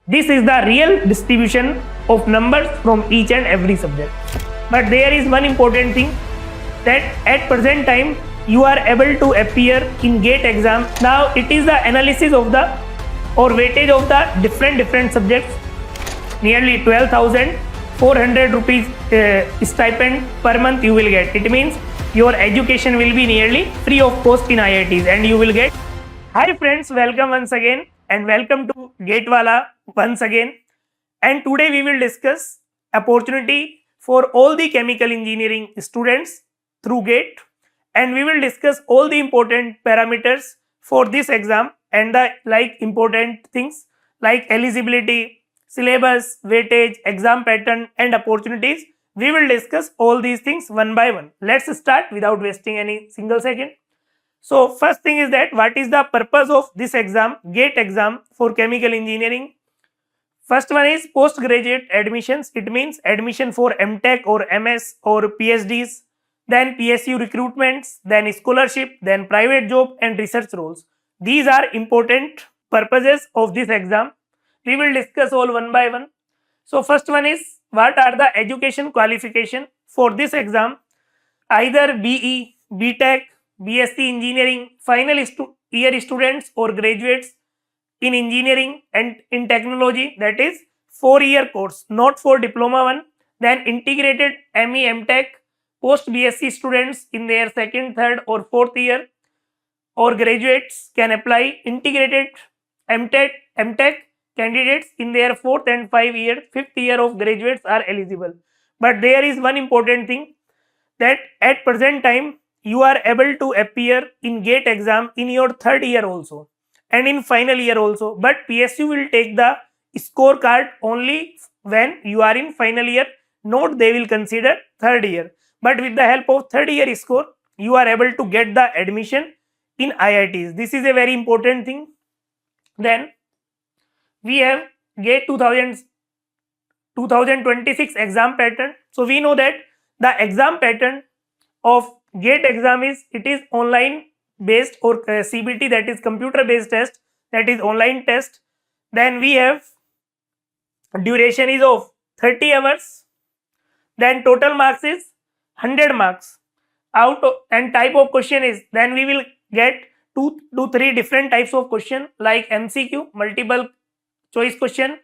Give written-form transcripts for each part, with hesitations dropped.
This is the real distribution of numbers from each and every subject. But there is one important thing, that at present time you are able to appear in GATE exam. Now it is the analysis of the or weightage of the different subjects. Nearly 12,400 rupees stipend per month you will get. It means your education will be nearly free of cost in IITs, and you will get. Hi friends, welcome once again and welcome to GATEwala once again. And today we will discuss opportunity for all the chemical engineering students through GATE, and we will discuss all the important parameters for this exam and the important things like eligibility, syllabus, weightage, exam pattern and opportunities. We will discuss all these things one by one. Let's start without wasting any single second. So first thing is that what is the purpose of this exam, GATE exam for chemical engineering? First one is postgraduate admissions. It means admission for MTech or MS or PhDs, then PSU recruitments, then scholarship, then private job and research roles. These are important purposes of this exam. We will discuss all one by one. So first one is, what are the education qualification for this exam? Either BE, BTech, BSc engineering, final year students or graduates in engineering and in technology, that is 4-year course, not for diploma one. Then integrated ME, MTech, post BSc students in their second, third or fourth year or graduates can apply. Integrated MTech candidates in their fourth and fifth year of graduates are eligible. But there is one important thing, that at present time you are able to appear in GATE exam in your third year also and in final year also, but PSU will take the scorecard only when you are in final year. Note, they will consider third year, but with the help of third year score you are able to get the admission in IITs. This is a very important thing. Then we have GATE 2026 exam pattern. So we know that the exam pattern of GATE exam is, it is online based or CBT, that is computer based test, that is online test. Then we have duration is of 30 hours. Then total marks is 100 marks out of, and type of question is, then we will get 2 to 3 different types of question like MCQ, multiple choice question,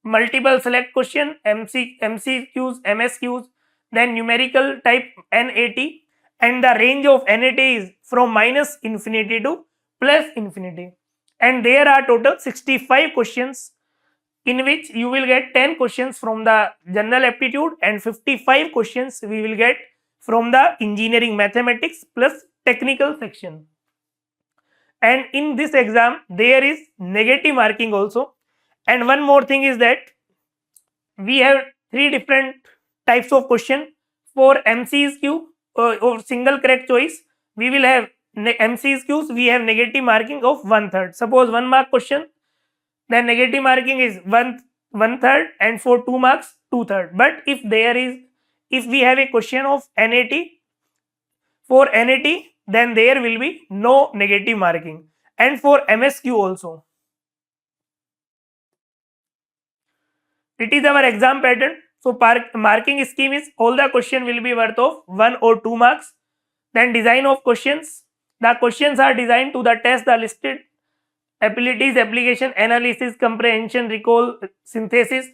multiple select question, MCQs, MSQs, then numerical type NAT, and the range of NAT is from minus infinity to plus infinity. And there are total 65 questions, in which you will get 10 questions from the general aptitude and 55 questions we will get from the engineering mathematics plus technical section. And in this exam there is negative marking also. And one more thing is that we have 3 different types of question. For MCQ or single correct choice, we will have MCQs, we have negative marking of 1/3. Suppose 1 mark question, then negative marking is 1/3, and for 2 marks 2/3. But if we have a question of NAT, for NAT, then there will be no negative marking. And for MSQ also. It is our exam pattern. So marking scheme is, all the question will be worth of 1 or 2 marks. Then design of questions. The questions are designed to the test the listed abilities, application, analysis, comprehension, recall, synthesis.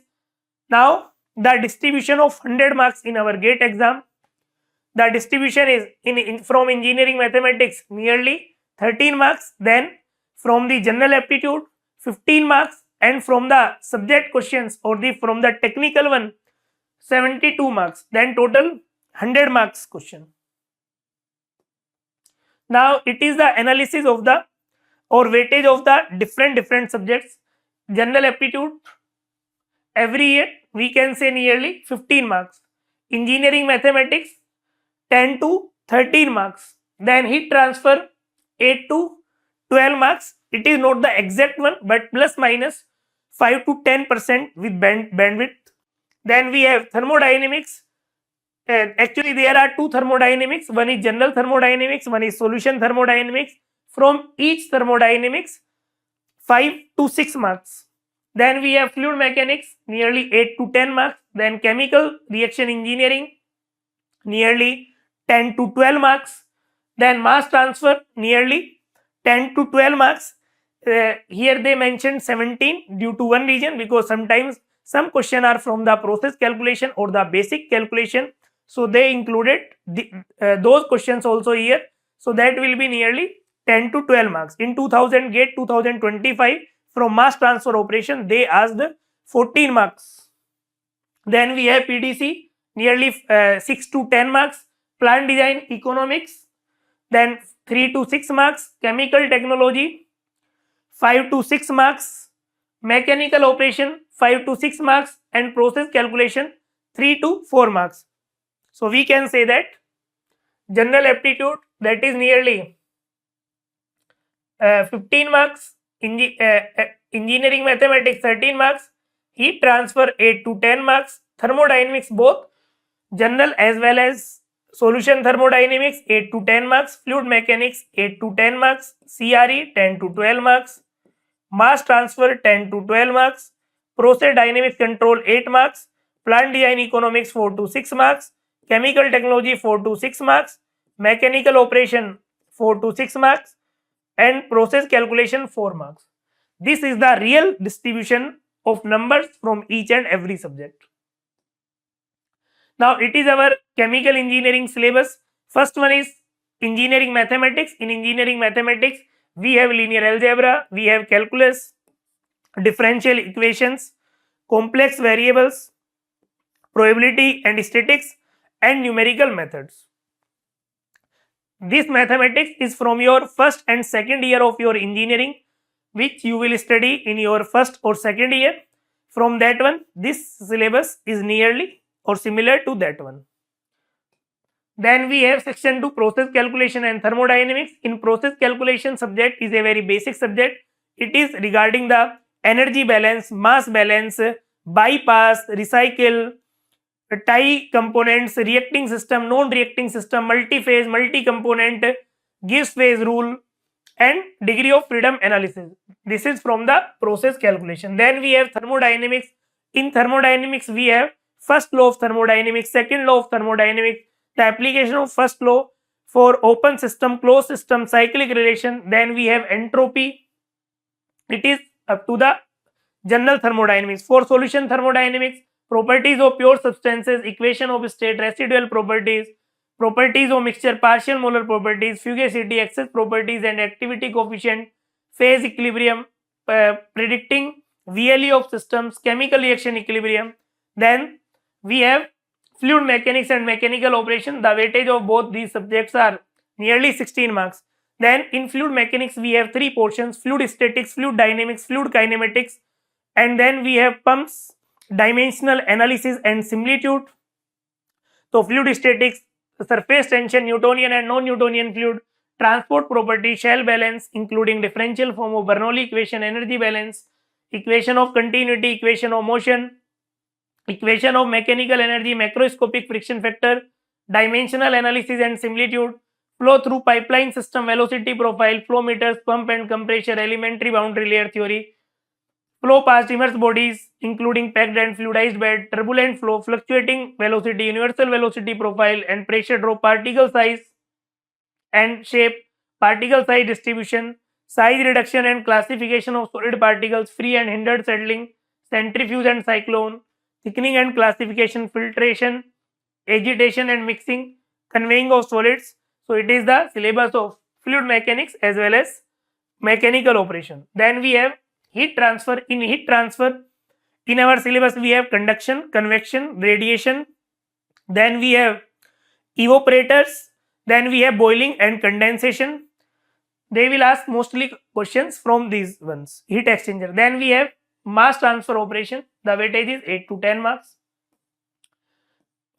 Now the distribution of 100 marks in our GATE exam. The distribution is from engineering mathematics nearly 13 marks, then from the general aptitude 15 marks, and from the subject questions or from the technical one 72 marks, then total 100 marks question. Now it is the analysis of the or weightage of the different subjects. General aptitude, every year we can say nearly 15 marks. Engineering mathematics 10 to 13 marks. Then heat transfer 8 to 12 marks. It is not the exact one, but plus minus 5 to 10% with bandwidth. Then we have thermodynamics. Actually there are 2 thermodynamics. One is general thermodynamics, one is solution thermodynamics. From each thermodynamics 5 to 6 marks. Then we have fluid mechanics, nearly 8 to 10 marks. Then chemical reaction engineering, nearly 10 to 12 marks. Then mass transfer, nearly 10 to 12 marks. Here they mentioned 17 due to one reason, because sometimes some question are from the process calculation or the basic calculation. So they included those questions also here. So that will be nearly 10 to 12 marks. In 2000 GATE 2025, from mass transfer operation, they asked 14 marks. Then we have PDC, nearly 6 to 10 marks. Plant design economics, then 3 to 6 marks. Chemical technology, 5 to 6 marks. Mechanical operation, 5 to 6 marks. And process calculation, 3 to 4 marks. So we can say that general aptitude, that is nearly 15 marks. Engineering mathematics, 13 marks. Heat transfer, 8 to 10 marks. Thermodynamics, both general as well as solution thermodynamics, 8 to 10 marks. Fluid mechanics, 8 to 10 marks. CRE, 10 to 12 marks. Mass transfer, 10 to 12 marks. Process dynamics control, 8 marks. Plant design economics, 4 to 6 marks. Chemical technology, 4 to 6 marks. Mechanical operation, 4 to 6 marks. And process calculation, 4 marks. This is the real distribution of numbers from each and every subject. Now it is our chemical engineering syllabus. First one is engineering mathematics. In engineering mathematics, we have linear algebra, we have calculus, differential equations, complex variables, probability and statistics, and numerical methods. This mathematics is from your first and second year of your engineering, which you will study in your first or second year. From that one, this syllabus is nearly or similar to that one. Then we have section 2, process calculation and thermodynamics. In process calculation, subject is a very basic subject. It is regarding the energy balance, mass balance, bypass, recycle, tie components, reacting system, non-reacting system, multi-phase, multi-component, Gibbs phase rule, and degree of freedom analysis. This is from the process calculation. Then we have thermodynamics. In thermodynamics, we have first law of thermodynamics, second law of thermodynamics, the application of first law for open system, closed system, cyclic relation. Then we have entropy. It is up to the general thermodynamics. For solution thermodynamics, properties of pure substances, equation of state, residual properties, properties of mixture, partial molar properties, fugacity, excess properties, and activity coefficient, phase equilibrium, predicting VLE of systems, chemical reaction equilibrium. Then we have fluid mechanics and mechanical operation. The weightage of both these subjects are nearly 16 marks. Then in fluid mechanics, we have 3 portions: fluid statics, fluid dynamics, fluid kinematics. And then we have pumps, dimensional analysis, and similitude. So fluid statics, surface tension, Newtonian and non-Newtonian fluid, transport property, shell balance, including differential form of Bernoulli equation, energy balance, equation of continuity, equation of motion, equation of mechanical energy, macroscopic friction factor, dimensional analysis and similitude, flow through pipeline system, velocity profile, flow meters, pump and compressor, elementary boundary layer theory, flow past immersed bodies, including packed and fluidized bed, turbulent flow, fluctuating velocity, universal velocity profile, and pressure drop, particle size and shape, particle size distribution, size reduction and classification of solid particles, free and hindered settling, centrifuge and cyclone, thickening and classification, filtration, agitation and mixing, conveying of solids. So it is the syllabus of fluid mechanics as well as mechanical operation. Then we have heat transfer. In heat transfer, in our syllabus we have conduction, convection, radiation. Then we have evaporators. Then we have boiling and condensation. They will ask mostly questions from these ones. Heat exchanger. Then we have mass transfer operation. The weightage is 8 to 10 marks.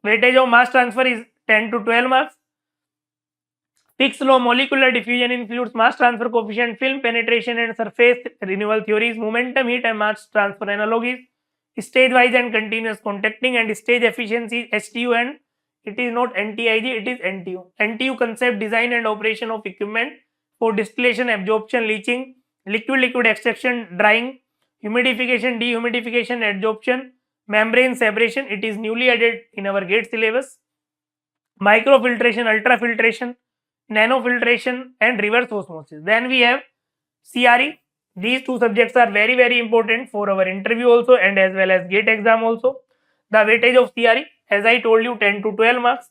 Weightage of mass transfer is 10 to 12 marks. Fick's law, molecular diffusion in fluids, mass transfer coefficient, film penetration and surface renewal theories, momentum, heat and mass transfer analogies, stage wise and continuous contacting and stage efficiency, HTU, and it is not NTIG, it is NTU. NTU concept, design and operation of equipment for distillation, absorption, leaching, liquid-liquid extraction, drying, humidification, dehumidification, adsorption, membrane separation, it is newly added in our GATE syllabus. Microfiltration, ultrafiltration, nanofiltration and reverse osmosis. Then we have CRE. These two subjects are very, very important for our interview also and as well as GATE exam also. The weightage of CRE, as I told you, 10 to 12 marks.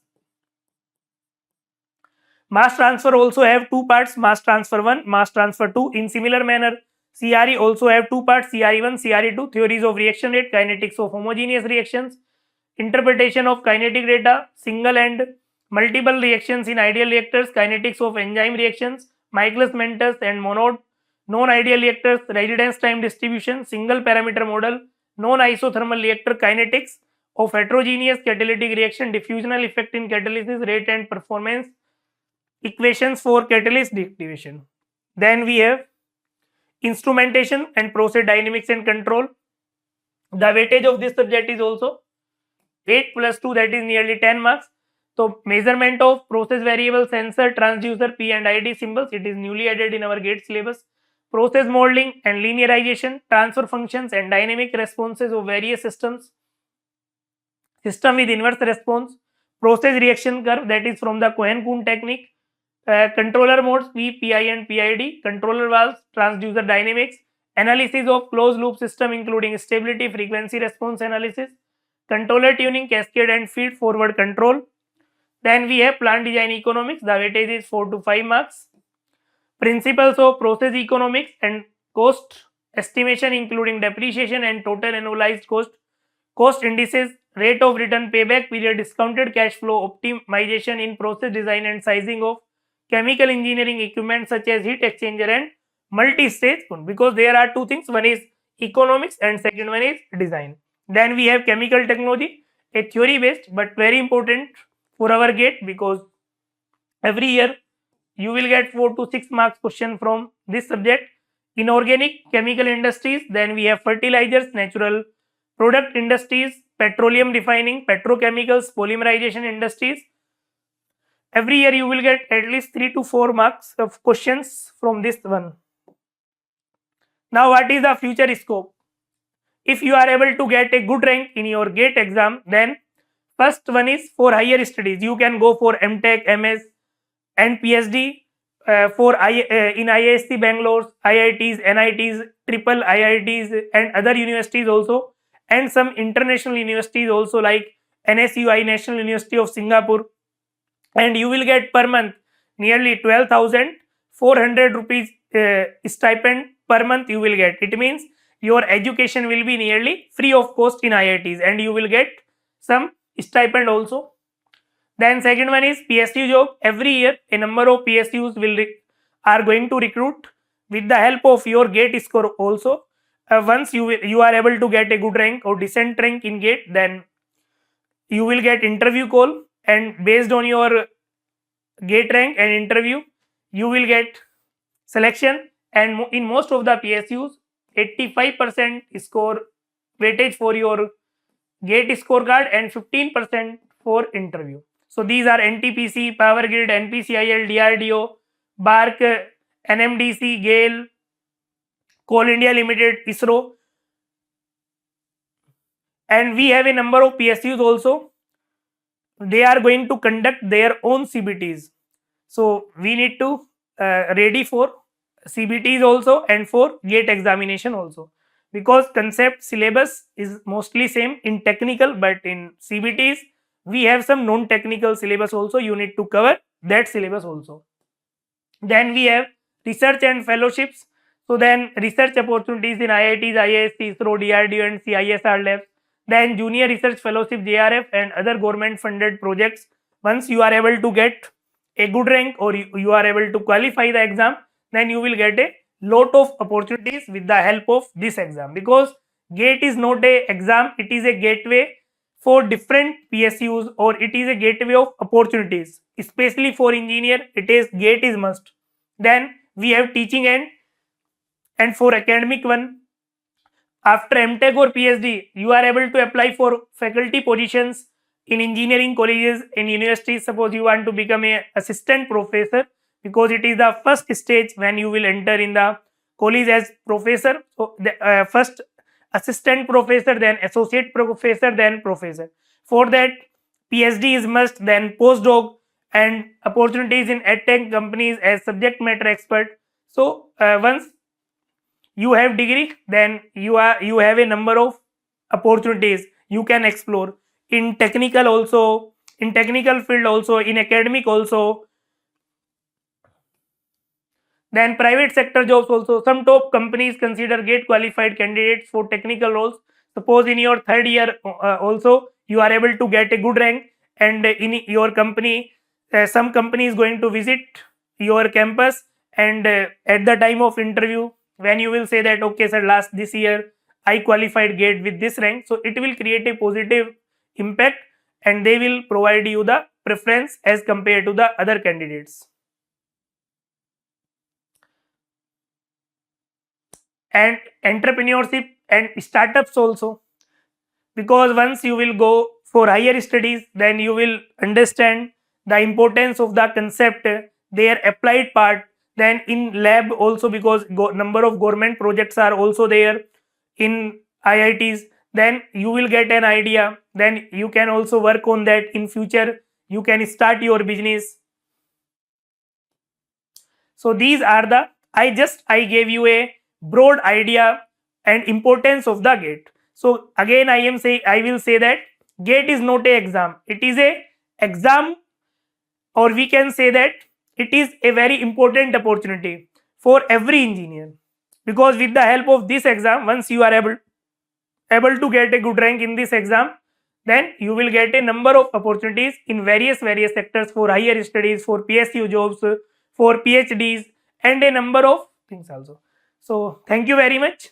Mass transfer also have two parts, mass transfer 1, mass transfer 2. In similar manner, CRE also have two parts, CRE1, CRE2, theories of reaction rate, kinetics of homogeneous reactions, interpretation of kinetic data, single and multiple reactions in ideal reactors, kinetics of enzyme reactions, Michaelis-Menten and Monod, non-ideal reactors, residence time distribution, single parameter model, non-isothermal reactor kinetics of heterogeneous catalytic reaction, diffusional effect in catalysis, rate and performance, equations for catalyst deactivation. Then we have instrumentation and process dynamics and control. The weightage of this subject is also 8 plus 2, that is nearly 10 marks. So measurement of process variable, sensor, transducer, P and ID symbols, it is newly added in our GATE syllabus. Process modeling and linearization, transfer functions and dynamic responses of various systems. System with inverse response, process reaction curve, that is from the Cohen-Kuhn technique. Controller modes, P, PI and PID, controller valves, transducer dynamics, analysis of closed loop system including stability, frequency response analysis, controller tuning, cascade and feed forward control. Then we have plant design economics, the weightage is 4 to 5 marks. Principles of process economics and cost estimation including depreciation and total annualized cost, cost indices, rate of return, payback period, discounted cash flow, optimization in process design and sizing of chemical engineering equipment such as heat exchanger and multi-stage, because there are two things, one is economics and second one is design. Then we have chemical technology, a theory based but very important for our GATE, because every year you will get 4 to 6 marks question from this subject. Inorganic chemical industries, then we have fertilizers, natural product industries, petroleum refining, petrochemicals, polymerization industries. Every year you will get at least 3 to 4 marks of questions from this one. Now what is the future scope? If you are able to get a good rank in your GATE exam, then first one is for higher studies. You can go for MTech, MS and PhD in IISc Bangalore, IITs, NITs, triple IITs and other universities also, and some international universities also like NSUI, National University of Singapore. And you will get per month nearly 12,400 rupees stipend per month you will get. It means your education will be nearly free of cost in IITs and you will get some stipend also. Then second one is PSU job. Every year a number of PSUs are going to recruit with the help of your GATE score also. Once you are able to get a good rank or decent rank in GATE, then you will get interview call, and based on your GATE rank and interview you will get selection, and in most of the PSUs 85% score weightage for your GATE scorecard and 15% for interview. So these are NTPC, Power Grid, NPCIL, DRDO, BARC, NMDC, GAIL, Coal India Limited, ISRO, and we have a number of PSUs also. They are going to conduct their own CBTs. So we need to ready for CBTs also and for GATE examination also, because concept syllabus is mostly same in technical, but in CBTs we have some non-technical syllabus also. You need to cover that syllabus also. Then we have research and fellowships. So then research opportunities in IITs, IISc, ISRO, DRDO and CISR labs. Then junior research fellowship, JRF and other government funded projects. Once you are able to get a good rank or you are able to qualify the exam, then you will get a lot of opportunities with the help of this exam, because GATE is not a exam, it is a gateway for different PSUs, or it is a gateway of opportunities, especially for engineer. It is GATE is must. Then we have teaching and for academic one, after MTech or PhD you are able to apply for faculty positions in engineering colleges, in universities. Suppose you want to become a assistant professor, because it is the first stage when you will enter in the colleagues as professor. So first assistant professor, then associate professor, then professor. For that, PhD is must, then postdoc, and opportunities in edtech companies as subject matter expert. So once you have degree, then you have a number of opportunities you can explore in technical also, in technical field also, in academic also, then private sector jobs also. Some top companies consider GATE qualified candidates for technical roles. Suppose in your third year also you are able to get a good rank, and in your company, some company is going to visit your campus, and at the time of interview, when you will say that okay sir, last this year I qualified GATE with this rank, so it will create a positive impact, and they will provide you the preference as compared to the other candidates. And entrepreneurship and startups also, because once you will go for higher studies, then you will understand the importance of the concept, their applied part, then in lab also, because number of government projects are also there in IITs, then you will get an idea, then you can also work on that in future, you can start your business. So these are the, I gave you a broad idea and importance of the GATE. So again I will say that GATE is not a exam, it is a exam, or we can say that it is a very important opportunity for every engineer, because with the help of this exam, once you are able to get a good rank in this exam, then you will get a number of opportunities in various sectors for higher studies, for PSU jobs, for PhDs, and a number of things also. So thank you very much.